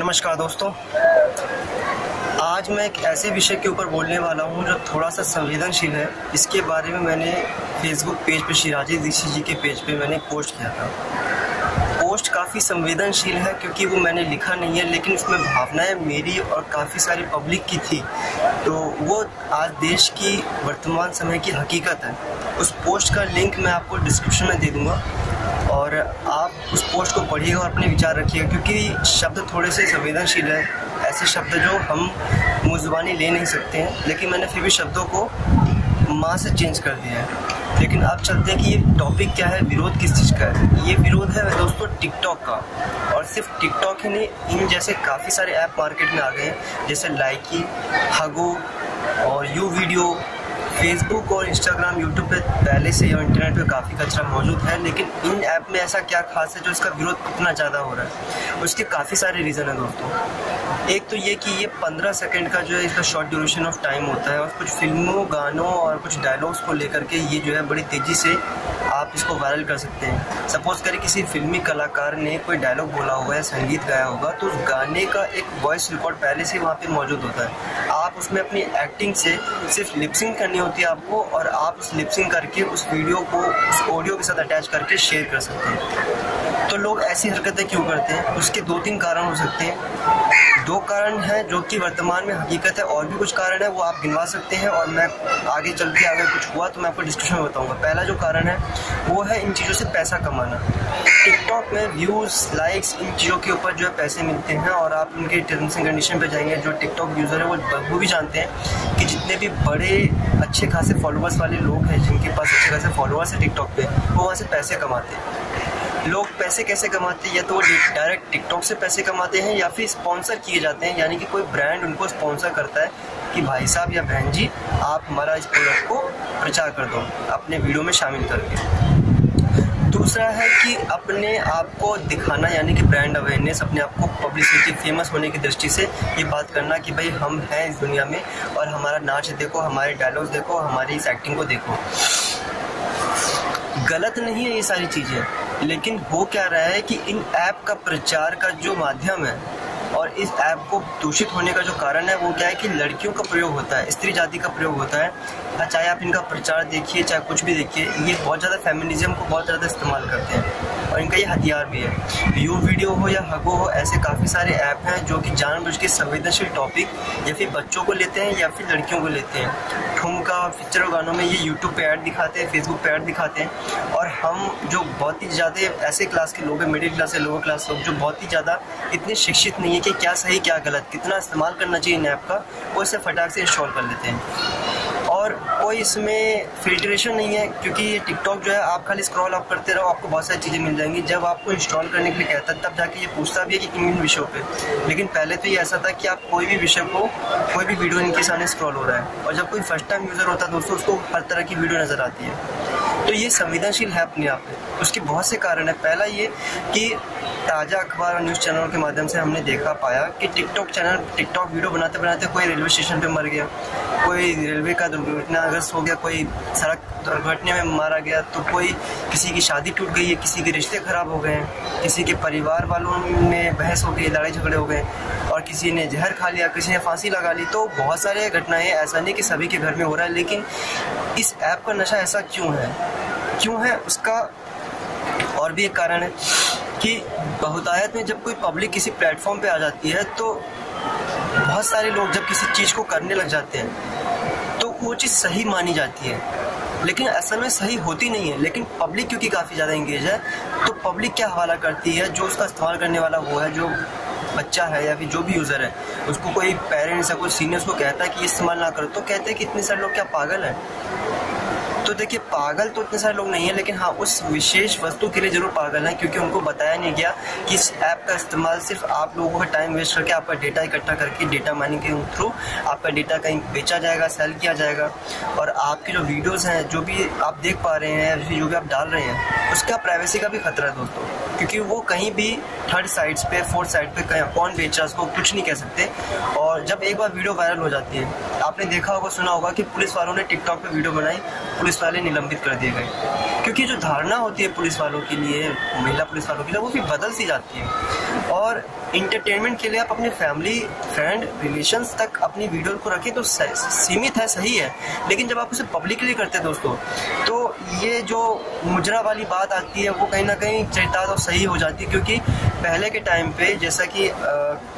नमस्कार दोस्तों, आज मैं एक ऐसे विषय के ऊपर बोलने वाला हूं जो थोड़ा सा संवेदनशील है। इसके बारे में मैंने फेसबुक पेज पे शिराजी दीक्षित जी के पेज पे मैंने पोस्ट किया था। पोस्ट काफ़ी संवेदनशील है क्योंकि वो मैंने लिखा नहीं है, लेकिन उसमें भावनाएं मेरी और काफ़ी सारी पब्लिक की थी। तो वो आज देश की वर्तमान समय की हकीकत है। उस पोस्ट का लिंक मैं आपको डिस्क्रिप्शन में दे दूँगा और आप उस पोस्ट को पढ़िएगा और अपने विचार रखिएगा, क्योंकि शब्द थोड़े से संवेदनशील है। ऐसे शब्द जो हम मुँह ज़ुबानी ले नहीं सकते हैं, लेकिन मैंने फिर भी शब्दों को माँ से चेंज कर दिया है। लेकिन अब चलते हैं कि ये टॉपिक क्या है, विरोध किस चीज़ का है। ये विरोध है दोस्तों टिकटॉक का, और सिर्फ टिकटॉक ही नहीं, इन जैसे काफ़ी सारे ऐप मार्केट में आ गए हैं, जैसे लाइकी, हगो और यू वीडियो। फेसबुक और इंस्टाग्राम, यूट्यूब पे पहले से और इंटरनेट पे काफ़ी कचरा मौजूद है, लेकिन इन ऐप में ऐसा क्या खास है जो इसका विरोध इतना ज़्यादा हो रहा है। उसके काफ़ी सारे रीज़न है दोस्तों। एक तो ये कि ये 15 सेकंड का जो है इसका शॉर्ट ड्यूरेशन ऑफ टाइम होता है, और कुछ फिल्मों, गानों और कुछ डायलॉग्स को लेकर के ये जो है बड़ी तेज़ी से आप इसको वायरल कर सकते हैं। सपोज़ करें किसी फिल्मी कलाकार ने कोई डायलॉग बोला होगा या संगीत गाया होगा, तो उस गाने का एक वॉइस रिकॉर्ड पहले से वहाँ पे मौजूद होता है। आप उसमें अपनी एक्टिंग से सिर्फ लिपसिंग करनी होती है आपको, और आप उस लिपसिंग करके उस वीडियो को उस ऑडियो के साथ अटैच करके शेयर कर सकते हैं। तो लोग ऐसी हरकतें क्यों करते हैं? उसके 2-3 कारण हो सकते हैं। 2 कारण हैं जो कि वर्तमान में हकीकत है, और भी कुछ कारण है वो आप गिनवा सकते हैं, और मैं आगे चल के अगर कुछ हुआ तो मैं आपको डिस्कशन में बताऊंगा। पहला जो कारण है वो है इन चीज़ों से पैसा कमाना। टिकटॉक में व्यूज़, लाइक्स, इन चीज़ों के ऊपर जो है पैसे मिलते हैं, और आप उनके टर्म्स एंड कंडीशन पे जाएंगे। जो टिकटॉक यूज़र है वो भी जानते हैं कि जितने भी बड़े अच्छे खासे फॉलोअर्स वाले लोग हैं, जिनके पास अच्छे खासे फॉलोअर्स हैं टिकटॉक पे, वो वहाँ से पैसे कमाते हैं। लोग पैसे कैसे कमाते हैं? या तो वो डायरेक्ट टिकटॉक से पैसे कमाते हैं, या फिर स्पॉन्सर किए जाते हैं, यानी कि कोई ब्रांड उनको स्पॉन्सर करता है कि भाई साहब या बहन जी, आप हमारा इस प्रोडक्ट को प्रचार कर दो अपने वीडियो में शामिल करके। दूसरा है कि अपने आप को दिखाना, यानी कि ब्रांड अवेयरनेस, अपने आप को पब्लिसिटी, फेमस होने की दृष्टि से ये बात करना कि भाई हम हैं इस दुनिया में, और हमारा नाच देखो, हमारे डायलॉग्स देखो, हमारी इस एक्टिंग को देखो। गलत नहीं है ये सारी चीज़ें, लेकिन हो क्या रहा है कि इन ऐप का प्रचार का जो माध्यम है और इस ऐप को दूषित होने का जो कारण है वो क्या है कि लड़कियों का प्रयोग होता है, स्त्री जाति का प्रयोग होता है। चाहे आप इनका प्रचार देखिए, चाहे कुछ भी देखिए, ये बहुत ज़्यादा फेमिनिज्म को बहुत ज़्यादा इस्तेमाल करते हैं, और इनका ये हथियार भी है। यू वीडियो हो या हगो हो, ऐसे काफ़ी सारे ऐप हैं जो कि जानबूझ के संवेदनशील टॉपिक या फिर बच्चों को लेते हैं या फिर लड़कियों को लेते हैं। ठुमका, पिक्चर और गानों में ये यूट्यूब पे ऐड दिखाते हैं, फेसबुक पे ऐड दिखाते हैं, और हम जो बहुत ही ज़्यादा ऐसे क्लास के लोग हैं, मिडिल क्लास से लोअर क्लास लोग, जो बहुत ही ज़्यादा इतने शिक्षित नहीं है कि क्या सही क्या गलत, कितना इस्तेमाल करना चाहिए इन ऐप का, वो इसे फटाक से इंस्टॉल कर लेते हैं। और कोई इसमें फिल्ट्रेशन नहीं है, क्योंकि ये टिकटॉक जो है आप खाली स्क्रॉल अप करते रहो, आपको बहुत सारी चीज़ें मिल जाएंगी। जब आपको इंस्टॉल करने के लिए कहता है तब जाके ये पूछता भी है कि इन विषयों पे, लेकिन पहले तो ये ऐसा था कि आप कोई भी विषय को, कोई भी वीडियो इनके सामने स्क्रॉल हो रहा है, और जब कोई फर्स्ट टाइम यूज़र होता है दोस्तों, उसको हर तरह की वीडियो नज़र आती है। तो ये संवेदनशील है अपने आप में। उसके बहुत से कारण है। पहला ये कि ताज़ा अखबार और न्यूज़ चैनलों के माध्यम से हमने देखा पाया कि टिकटॉक वीडियो बनाते बनाते कोई रेलवे स्टेशन पे मर गया, कोई रेलवे का दुर्घटनाग्रस्त हो गया, कोई सड़क दुर्घटना में मारा गया, तो कोई किसी की शादी टूट गई है, किसी के रिश्ते खराब हो गए हैं, किसी के परिवार वालों में बहस हो गई, लड़ाई झगड़े हो गए, और किसी ने जहर खा लिया, किसी ने फांसी लगा ली। तो बहुत सारे घटनाएं, ऐसा नहीं कि सभी के घर में हो रहा है, लेकिन इस ऐप का नशा ऐसा क्यों है उसका और भी एक कारण है कि बहुतायत में जब कोई पब्लिक किसी प्लेटफॉर्म पे आ जाती है, तो बहुत सारे लोग जब किसी चीज़ को करने लग जाते हैं तो वो चीज़ सही मानी जाती है, लेकिन असल में सही होती नहीं है। लेकिन पब्लिक क्योंकि काफ़ी ज़्यादा इंगेज है, तो पब्लिक क्या हवाला करती है, जो उसका इस्तेमाल करने वाला वो है, जो बच्चा है या फिर जो भी यूज़र है, उसको कोई पेरेंट्स या कोई सीनियर्स को कहता है कि इस्तेमाल ना करो, तो कहते हैं कि इतने सारे लोग क्या पागल हैं। तो देखिए, पागल तो इतने सारे लोग नहीं है, लेकिन हाँ उस विशेष वस्तु के लिए जरूर पागल हैं, क्योंकि उनको बताया नहीं गया कि इस ऐप का इस्तेमाल सिर्फ आप लोगों का टाइम वेस्ट करके, आपका डेटा इकट्ठा करके, डेटा माइनिंग के थ्रू आपका डेटा कहीं बेचा जाएगा, सेल किया जाएगा, और आपकी जो वीडियोस हैं, जो भी आप देख पा रहे हैं, जो भी आप डाल रहे हैं, उसका प्राइवेसी का भी खतरा है दोस्तों। क्योंकि वो कहीं भी थर्ड साइड्स पे, फोर्थ साइड पे कौन बेच रहा है उसको कुछ नहीं कह सकते। और जब एक बार वीडियो वायरल हो जाती है, आपने देखा होगा, सुना होगा कि पुलिस वालों ने टिकटॉक पे वीडियो बनाई, पुलिस वाले निलंबित कर दिए गए, क्योंकि जो धारणा होती है पुलिस वालों के लिए, महिला पुलिस वालों के लिए, वो भी बदल सी जाती है। और इंटरटेनमेंट के लिए आप अपने फैमिली, फ्रेंड, रिलेशंस तक अपनी वीडियो को रखें तो सीमित है, सही है, लेकिन जब आप उसे पब्लिकली करते हैं दोस्तों, तो ये जो मुजरा वाली बात आती है वो कहीं ना कहीं चरितार्थ और सही हो जाती है। क्योंकि पहले के टाइम पे, जैसा कि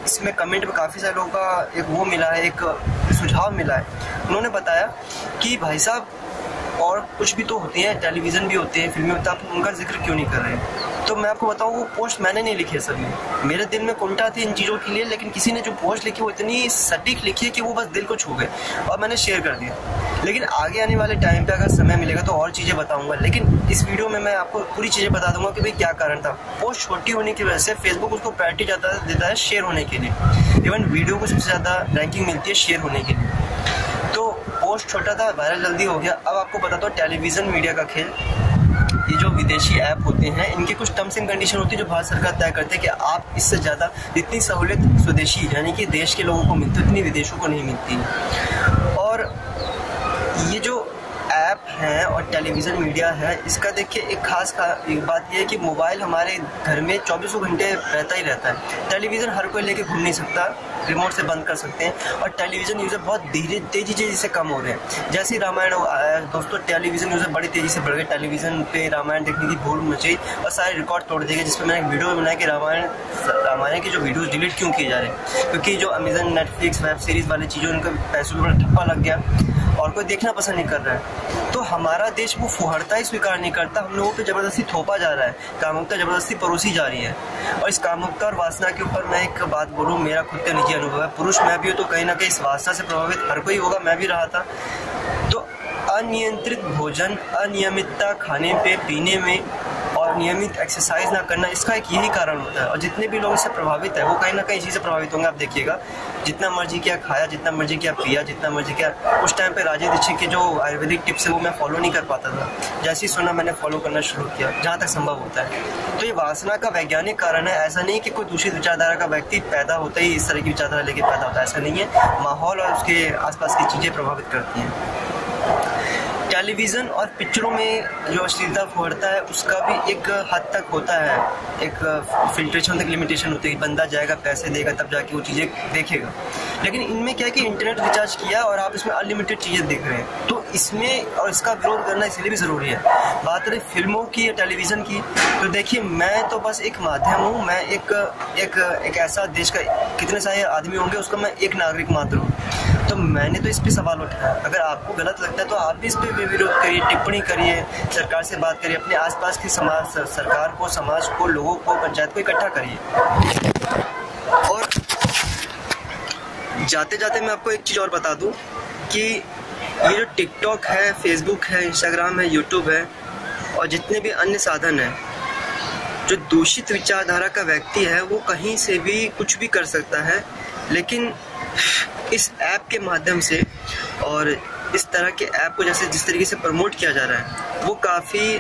इसमें कमेंट में काफ़ी सारे लोगों का एक वो मिला है, एक सुझाव मिला है, उन्होंने बताया कि भाई साहब और कुछ भी तो होते हैं, टेलीविज़न भी होते हैं, फिल्में होते हैं, आप उनका जिक्र क्यों नहीं कर रहे हैं? तो मैं आपको बताऊं, वो पोस्ट मैंने नहीं लिखी है सभी, मेरे दिल में कुंठा थी इन चीज़ों के लिए, लेकिन किसी ने जो पोस्ट लिखी वो इतनी सटीक लिखी है कि वो बस दिल को छू गए और मैंने शेयर कर दिया। लेकिन आगे आने वाले टाइम पे अगर समय मिलेगा तो और चीज़ें बताऊंगा, लेकिन इस वीडियो में मैं आपको पूरी चीज़ें बता दूंगा कि भाई क्या कारण था। पोस्ट छोटी होने की वजह से फेसबुक उसको प्रायोरिटी ज़्यादा देता है शेयर होने के लिए, इवन वीडियो को सबसे ज़्यादा रैंकिंग मिलती है शेयर होने के लिए। तो पोस्ट छोटा था, वायरल जल्दी हो गया। अब आपको बताता हूँ टेलीविज़न मीडिया का खेल। ये जो विदेशी ऐप होते हैं, इनके कुछ टर्म्स एंड कंडीशन होती है जो भारत सरकार तय करते हैं कि आप इससे ज़्यादा जितनी सहूलियत स्वदेशी यानी कि देश के लोगों को मिलती है उतनी विदेशों को नहीं मिलती। और ये जो ऐप है और टेलीविज़न मीडिया है, इसका देखिए एक खास एक बात यह है कि मोबाइल हमारे घर में 24 घंटे रहता ही रहता है। टेलीविज़न हर कोई लेके घूम नहीं सकता, रिमोट से बंद कर सकते हैं। और टेलीविज़न यूज़र बहुत तेज़ी से कम हो रहे हैं। जैसे रामायण दोस्तों, टेलीविज़न यूज़र बड़ी तेज़ी से बढ़ गए। टेलीविज़न पे रामायण देखने की भूल मची और सारे रिकॉर्ड तोड़ दिए गए, जिसपे मैंने एक वीडियो बनाया कि रामायण की जो वीडियोस डिलीट क्यों किए जा रहे हैं, क्योंकि जो अमेजन, नेटफ्लिक्स, वेब सीरीज़ वाली चीज़ें, उनका पैसों पर ठप्पा लग गया और कोई देखना पसंद नहीं कर रहा है। तो हमारा देश वो फुहरता ही स्वीकार नहीं करता, हम लोगों पे ज़बरदस्ती थोपा जा रहा है, कामुकता ज़बरदस्ती परोसी जा रही है। और इस कामुकता और वासना के ऊपर मैं एक बात बोलूँ, मेरा खुद का निजी अनुभव है। पुरुष मैं भी हूँ तो कहीं ना कहीं इस वासना से प्रभावित हर कोई होगा, मैं भी रहा था। तो अनियंत्रित भोजन, अनियमितता खाने पे पीने में और नियमित एक्सरसाइज ना करना, इसका एक यही कारण होता है। और जितने भी लोग इससे प्रभावित है वो कहीं ना कहीं इसी से प्रभावित होंगे। आप देखिएगा, जितना मर्जी किया खाया, जितना मर्जी किया पिया, जितना मर्जी किया। उस टाइम पे राजेश दीक्षित के जो आयुर्वेदिक टिप्स है वो मैं फॉलो नहीं कर पाता था, जैसे ही सुना मैंने फॉलो करना शुरू किया जहाँ तक संभव होता है। तो ये वासना का वैज्ञानिक कारण है। ऐसा नहीं कि कोई दूसरी विचारधारा का व्यक्ति पैदा होता ही इस तरह की विचारधारा लेके पैदा होता है, ऐसा नहीं है। माहौल और उसके आसपास की चीज़ें प्रभावित करती हैं। टेलीविज़न और पिक्चरों में जो अश्लीलता फुहरता है उसका भी एक हद तक होता है, एक फिल्ट्रेशन तक लिमिटेशन होती है कि बंदा जाएगा, पैसे देगा, तब जाके वो चीज़ें देखेगा। लेकिन इनमें क्या है कि इंटरनेट रिचार्ज किया और आप इसमें अनलिमिटेड चीज़ें देख रहे हैं, तो इसमें और इसका विरोध करना इसलिए भी ज़रूरी है। बात रही फिल्मों की या टेलीविज़न की, तो देखिए मैं तो बस एक माध्यम हूँ, मैं एक ऐसा देश का, कितने सारे आदमी होंगे उसका मैं एक नागरिक मात्र हूँ। तो मैंने तो इस पे सवाल उठाया। अगर आपको गलत लगता है तो आप भी इस पे विरोध करिए, टिप्पणी करिए, सरकार से बात करिए, अपने आसपास की समाज, सरकार को, समाज को, लोगों को, पंचायत को इकट्ठा करिए। और जाते जाते मैं आपको एक चीज़ और बता दूं कि ये जो टिकटॉक है, फेसबुक है, इंस्टाग्राम है, यूट्यूब है और जितने भी अन्य साधन हैं, जो दूषित विचारधारा का व्यक्ति है वो कहीं से भी कुछ भी कर सकता है। लेकिन इस ऐप के माध्यम से और इस तरह के ऐप को जैसे जिस तरीके से प्रमोट किया जा रहा है वो काफ़ी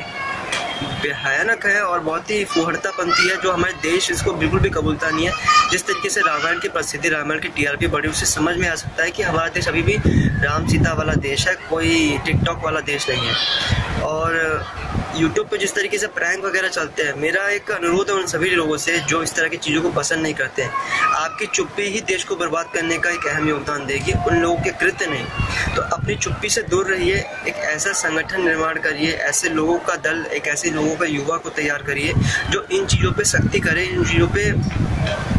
भयानक है और बहुत ही फुहड़तापंथी है, जो हमारे देश इसको बिल्कुल भी कबूलता नहीं है। जिस तरीके से रामायण की प्रसिद्धि, रामायण की टीआरपी बढ़ी, उससे समझ में आ सकता है कि हमारा देश अभी भी राम सीता वाला देश है, कोई टिकटॉक वाला देश नहीं है। और यूट्यूब पे जिस तरीके से प्रैंक वगैरह चलते हैं, मेरा एक अनुरोध है उन सभी लोगों से जो इस तरह की चीज़ों को पसंद नहीं करते हैं, आपकी चुप्पी ही देश को बर्बाद करने का एक अहम योगदान देगी, उन लोगों के कृत्य नहीं। तो अपनी चुप्पी से दूर रहिए, एक ऐसा संगठन निर्माण करिए, ऐसे लोगों का दल, एक ऐसे लोगों का युवा को तैयार करिए जो इन चीज़ों पे सख्ती करे, इन चीज़ों पे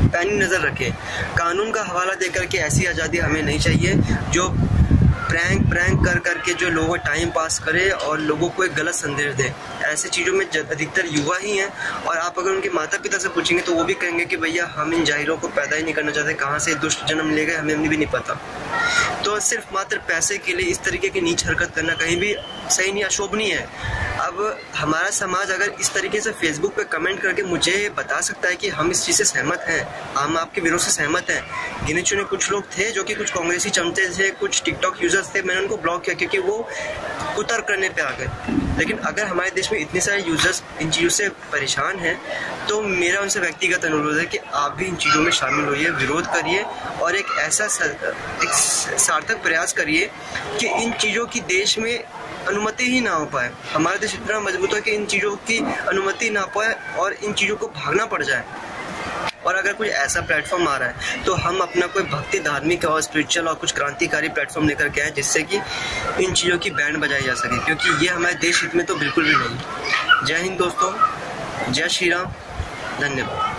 पैनी नज़र रखे। कानून का हवाला देकर के ऐसी आज़ादी हमें नहीं चाहिए जो प्रैंक कर करके जो लोगों टाइम पास करे और लोगों को एक गलत संदेश दे। ऐसे चीज़ों में अधिकतर युवा ही हैं और आप अगर उनके माता पिता से पूछेंगे तो वो भी कहेंगे कि भैया हम इन जाहिरों को पैदा ही नहीं करना चाहते, कहाँ से दुष्ट जन्म ले गए हमें भी नहीं पता। तो सिर्फ मात्र पैसे के लिए इस तरीके की नीच हरकत करना कहीं भी सही नहीं, अशोभनीय है। अब हमारा समाज अगर इस तरीके से फेसबुक पे कमेंट करके मुझे बता सकता है कि हम इस चीज़ से सहमत हैं, हम आपके विरोध से सहमत हैं। गिने चुने कुछ लोग थे जो कि कुछ कांग्रेसी चमचे थे, कुछ टिकटॉक यूजर्स थे, मैंने उनको ब्लॉक किया क्योंकि वो कुतर्क करने पे आ गए। लेकिन अगर हमारे देश में इतने सारे यूजर्स इन चीज़ों से परेशान हैं तो मेरा उनसे व्यक्तिगत अनुरोध है कि आप भी इन चीज़ों में शामिल होइए, विरोध करिए और एक ऐसा एक सार्थक प्रयास करिए कि इन चीज़ों की देश में अनुमति ही ना हो पाए। हमारा देश इतना मजबूत है कि इन चीज़ों की अनुमति ना पाए और इन चीज़ों को भागना पड़ जाए। और अगर कोई ऐसा प्लेटफॉर्म आ रहा है तो हम अपना कोई भक्ति, धार्मिक और स्पिरिचुअल और कुछ क्रांतिकारी प्लेटफॉर्म लेकर के आए जिससे कि इन चीज़ों की बैंड बजाई जा सके, क्योंकि ये हमारे देश हित में तो बिल्कुल भी नहीं। जय हिंद दोस्तों, जय श्री राम, धन्यवाद।